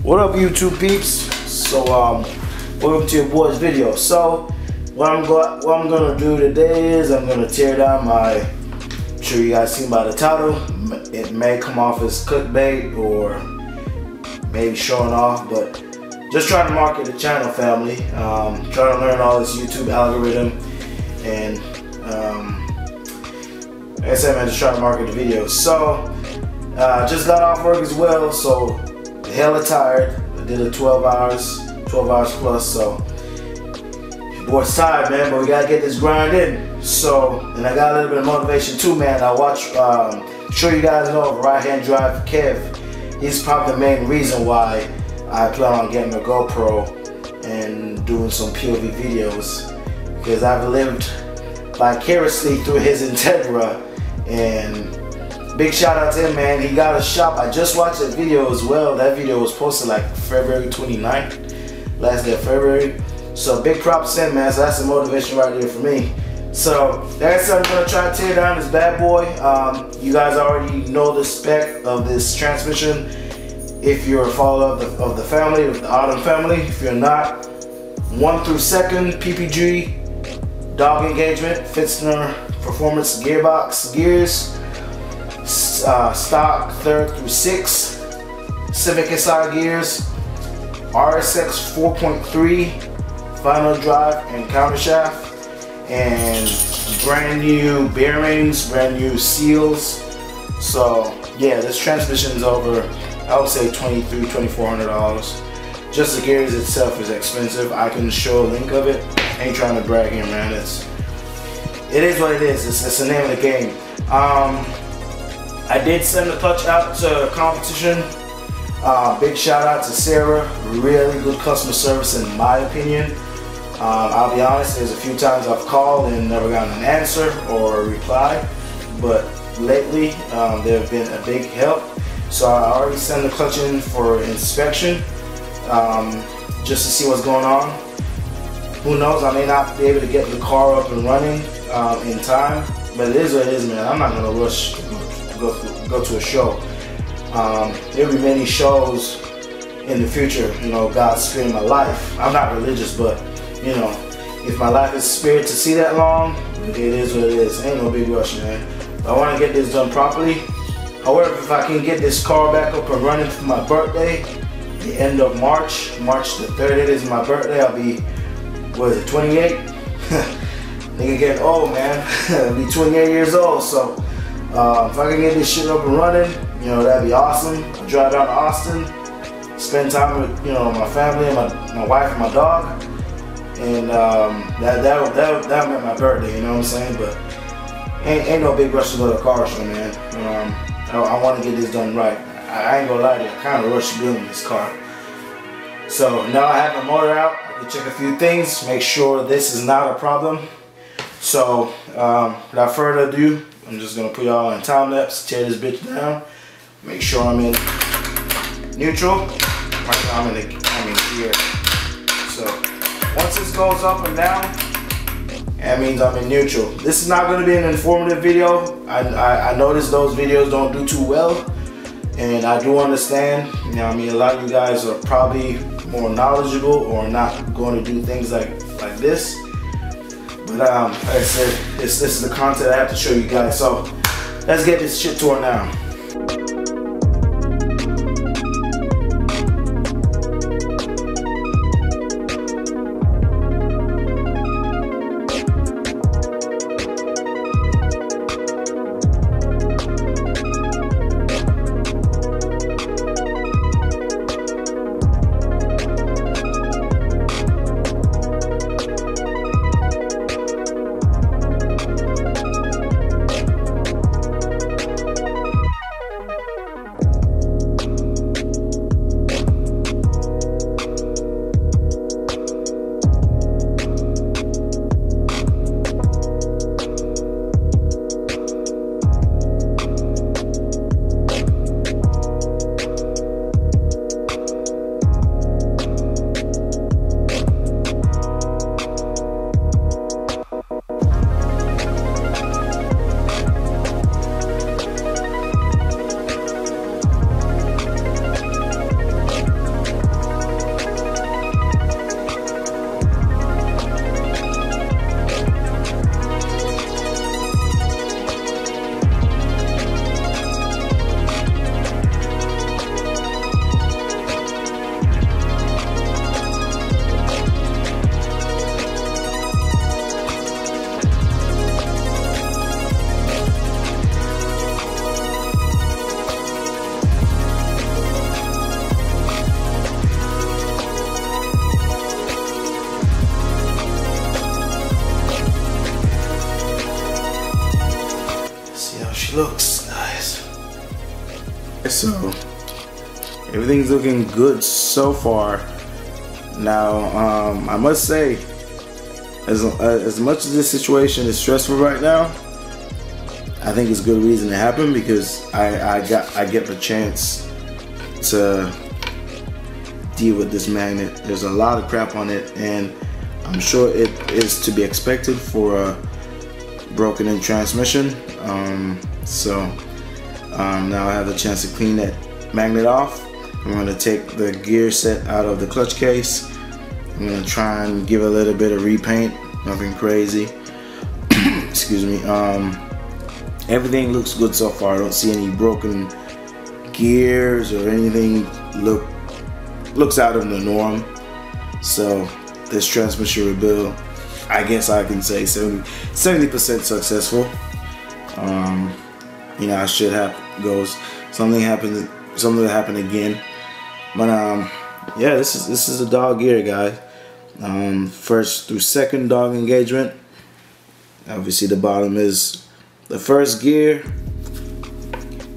What up, YouTube peeps? So welcome to your boy's video. So what I'm gonna do today is I'm gonna tear down my, I'm sure you guys seen by the title, it may come off as clickbait or maybe showing off, but just trying to market the channel, family. Trying to learn all this YouTube algorithm, and like I said, man, just trying to market the videos. So just got off work as well, so hella tired. I did a 12 hours plus, so boy's tired, man, but we gotta get this grind in. So, and I got a little bit of motivation too, man. I watch, I'm sure you guys know of Right Hand Drive Kev. He's probably the main reason why I plan on getting a GoPro and doing some POV videos, because I've lived vicariously through his Integra. And big shout out to him, man. He got a shop. I just watched that video as well. That video was posted like February 29th, last day of February. So big props to him, man. So that's the motivation right there for me. So that's what I'm gonna try to tear down this bad boy. You guys already know the spec of this transmission if you're a follower of the family, of the Autumn family. If you're not, 1 through 2nd PPG dog engagement, Fitzner performance gearbox gears. Stock 3rd through 6th CIVIC SI gears, RSX 4.3 final drive and countershaft, and brand new bearings, brand new seals. So yeah, this transmission is over, I would say $2,300–$2,400. Just the gears itself is expensive. I can show a link of it. Ain't trying to brag here, man. It is what it is. It's the name of the game. I did send the clutch out to a competition. Big shout out to Sarah. Really good customer service in my opinion. I'll be honest, there's a few times I've called and never gotten an answer or a reply, but lately they've been a big help. So I already sent the clutch in for inspection, just to see what's going on. Who knows, I may not be able to get the car up and running in time, but it is what it is, man. I'm not gonna rush to go to a show. There'll be many shows in the future, you know, God's spirit in my life. I'm not religious, but you know, if my life is spared to see that long, it is what it is. Ain't no big rush, man. But I want to get this done properly. However, if I can get this car back up and running for my birthday, the end of March the 3rd, it is my birthday. I'll be, what is it, 28? Nigga getting old, man. I'll be 28 years old, so if I can get this shit up and running, you know, that'd be awesome. I'll drive down to Austin, spend time with, you know, my family and my wife and my dog, and that meant my birthday, you know what I'm saying? But ain't no big rush to go to a car show, man. I want to get this done right. I ain't gonna lie to you, I kind of rushed building this car. So now I have the motor out, I can check a few things, make sure this is not a problem. So without further ado, I'm just gonna put y'all in time lapse, tear this bitch down, make sure I'm in neutral. Right now I'm in gear. So once this goes up and down, that means I'm in neutral. This is not gonna be an informative video. I noticed those videos don't do too well, and I do understand. You know, I mean, a lot of you guys are probably more knowledgeable or not going to do things like this. But like I said, this is the content I have to show you guys. So let's get this shit torn down. everything's looking good so far. Now, I must say, as much as this situation is stressful right now, I think it's good reason to happen, because I get the chance to deal with this magnet. There's a lot of crap on it, and I'm sure it is to be expected for a broken in transmission. Now I have a chance to clean that magnet off. I'm going to take the gear set out of the clutch case. I'm going to try and give a little bit of repaint, nothing crazy. Excuse me. Everything looks good so far. I don't see any broken gears or anything looks out of the norm. So this transmission rebuild, I guess I can say 70% successful. You know, I should have goes. Something happened again. But yeah, this is a dog gear, guys. First through second dog engagement. Obviously the bottom is the first gear.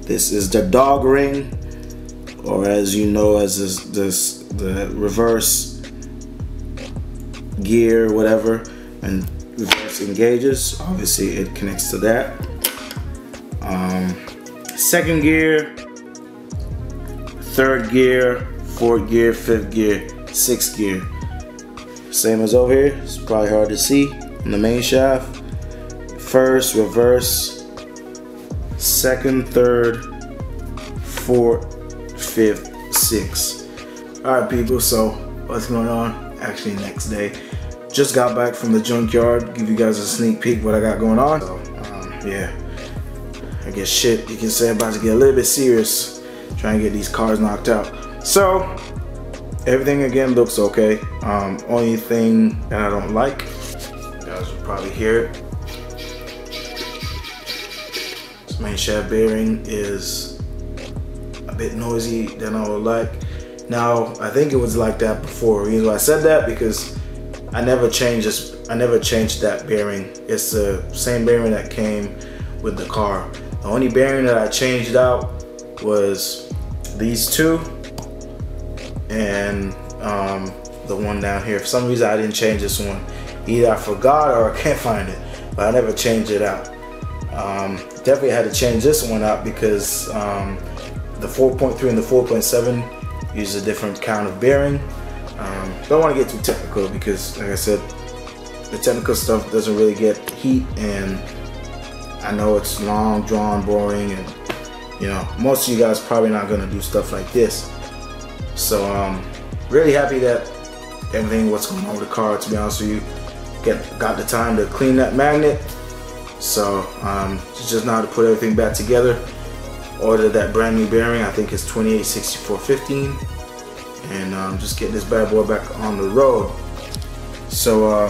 This is the dog ring, or as you know as the reverse gear, whatever, and reverse engages. Obviously it connects to that. Second gear, third gear, fourth gear, fifth gear, sixth gear. Same as over here. It's probably hard to see in the main shaft. First, reverse, second, third, fourth, fifth, sixth. Alright people, so what's going on? Actually next day. Just got back from the junkyard. Give you guys a sneak peek what I got going on. So, yeah. I guess shit, you can say I'm about to get a little bit serious trying to get these cars knocked out. So everything again looks okay. Only thing that I don't like, you guys will probably hear it, this main shaft bearing is a bit noisy than I would like. Now I think it was like that before. The reason why I said that, because I never changed that bearing. It's the same bearing that came with the car. The only bearing that I changed out was these two and the one down here. For some reason I didn't change this one. Either I forgot or I can't find it, but I never changed it out. Definitely had to change this one out because the 4.3 and the 4.7 use a different kind of bearing. Don't want to get too technical because, like I said, the technical stuff doesn't really get heat, and I know it's long, drawn, boring, and you know, most of you guys probably not gonna do stuff like this. So really happy that everything what's going on with the car, to be honest with you, got the time to clean that magnet. So just now to put everything back together. Ordered that brand new bearing, I think it's 286415, and just getting this bad boy back on the road. So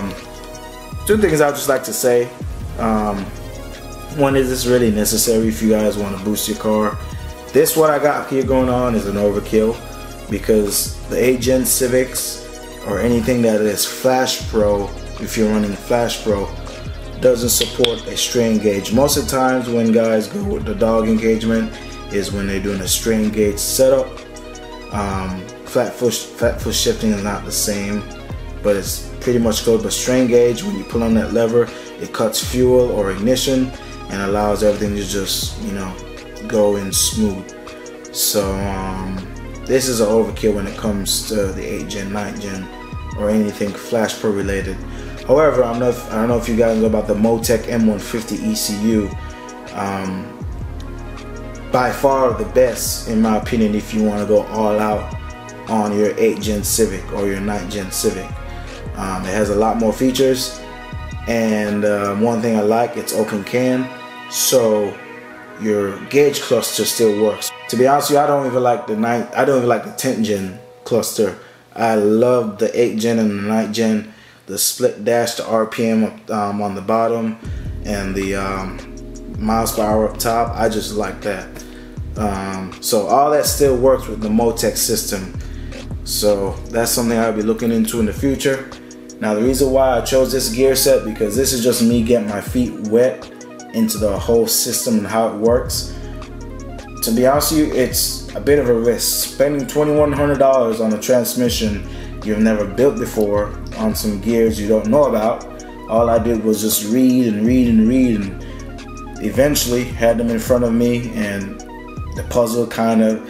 two things I'd just like to say. One, is this really necessary if you guys want to boost your car? This what I got here going on is an overkill, because the 8th Gen Civics or anything that is Flash Pro, if you're running Flash Pro, doesn't support a strain gauge. Most of the times when guys go with the dog engagement is when they're doing a strain gauge setup. Flat foot shifting is not the same, but it's pretty much good. But strain gauge, when you pull on that lever, it cuts fuel or ignition and allows everything to just, you know, go in smooth. So this is an overkill when it comes to the 8th Gen, 9th Gen, or anything Flash Pro related. However, I don't know if you guys know about the M-TEC M150 ECU. By far the best, in my opinion, if you want to go all out on your 8th Gen Civic or your 9th Gen Civic. It has a lot more features, and one thing I like, it's open can, so your gauge cluster still works. To be honest with you, I don't even like the 10th Gen cluster. I love the 8th Gen and the 9th Gen, the split dash, the RPM on the bottom, and the miles per hour up top. I just like that. So all that still works with the M-TEC system. So that's something I'll be looking into in the future. Now the reason why I chose this gear set, because this is just me getting my feet wet into the whole system and how it works. To be honest with you, it's a bit of a risk. Spending $2,100 on a transmission you've never built before on some gears you don't know about. All I did was just read and read and read, and eventually had them in front of me, and the puzzle kind of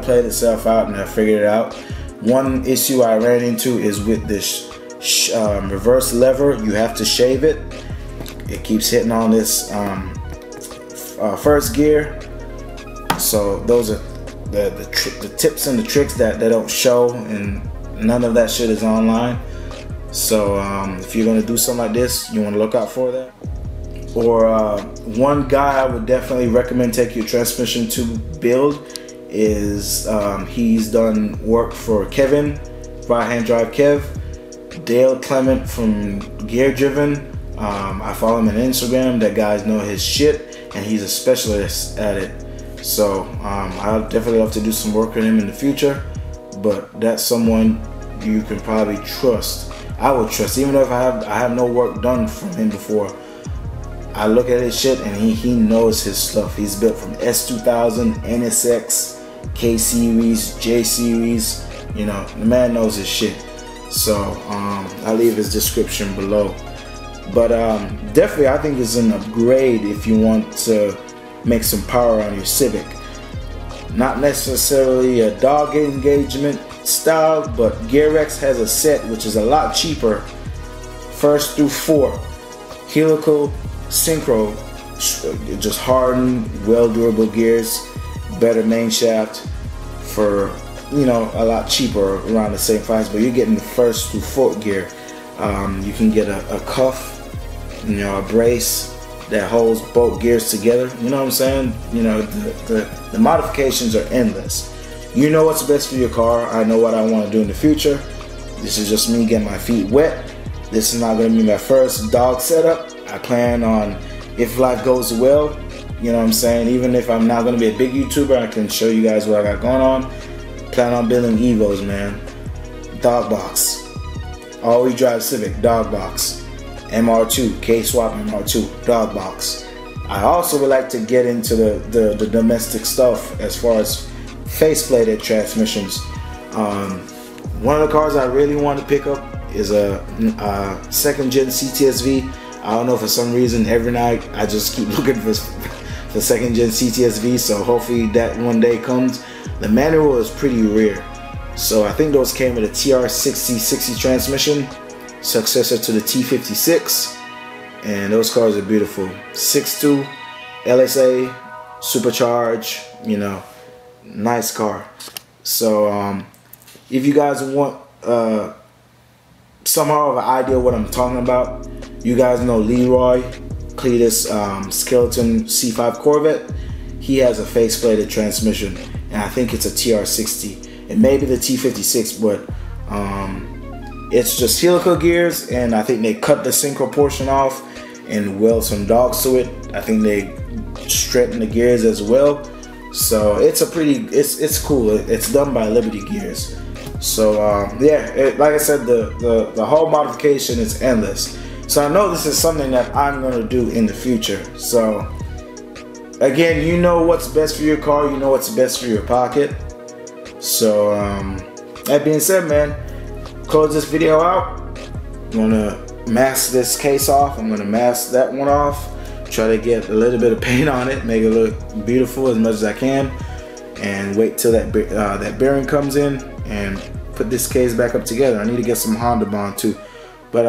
played itself out, and I figured it out. One issue I ran into is with this reverse lever. You have to shave it. It keeps hitting on this first gear. So those are the tips and the tricks that don't show, and none of that shit is online. So if you're gonna do something like this, you want to look out for that. Or one guy I would definitely recommend take your transmission to build is he's done work for Kevin, Right Hand Drive Kev, Dale Clement from Gear Driven. I follow him on Instagram. That guy knows his shit, and he's a specialist at it. So I'd definitely love to do some work with him in the future, but that's someone you can probably trust. I would trust, even though I have no work done from him before. I look at his shit and he knows his stuff. He's built from S2000, NSX, K series, J series. You know, the man knows his shit. So I'll leave his description below. But definitely, I think it's an upgrade if you want to make some power on your Civic. Not necessarily a dog engagement style, but GearX has a set which is a lot cheaper, 1st through 4, helical synchro, just hardened, well durable gears, better main shaft for, you know, a lot cheaper, around the same price. But you're getting the 1st through 4th gear. You can get a cuff, you know, a brace that holds both gears together. You know what I'm saying? You know, the modifications are endless. You know what's best for your car. I know what I want to do in the future. This is just me getting my feet wet. This is not going to be my first dog setup. I plan on, if life goes well, you know what I'm saying, even if I'm not going to be a big YouTuber, I can show you guys what I got going on. Plan on building Evos, man. Dog box. All-wheel drive Civic, dog box. MR2, K-Swap MR2, dog box. I also would like to get into the domestic stuff as far as faceplated transmissions. One of the cars I really want to pick up is a 2nd gen CTSV. I don't know, for some reason every night I just keep looking for 2nd gen CTSV, so hopefully that one day comes. The manual is pretty rare, so I think those came with a TR60 transmission, successor to the T56, and those cars are beautiful. 6.2 LSA, supercharged, you know, nice car. So if you guys want somehow of an idea what I'm talking about, you guys know Leroy Cletus Skeleton C5 Corvette. He has a faceplated transmission, and I think it's a TR60. It may be the T56, but it's just helical gears, and I think they cut the synchro portion off and weld some dogs to it. I think they straighten the gears as well. So it's a pretty, it's cool. It's done by Liberty Gears. So yeah, like I said, the whole modification is endless. So I know this is something that I'm gonna do in the future. So again, you know what's best for your car, you know what's best for your pocket. So that being said, man, close this video out. I'm gonna mask this case off. I'm gonna mask that one off. Try to get a little bit of paint on it, make it look beautiful as much as I can, and wait till that bearing comes in and put this case back up together. I need to get some Honda Bond too. But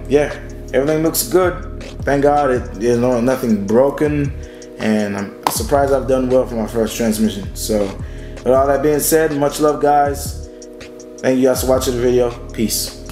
yeah, everything looks good. Thank God there's nothing broken, and I'm surprised I've done well for my first transmission. So with all that being said, much love guys. Thank you guys for watching the video. Peace.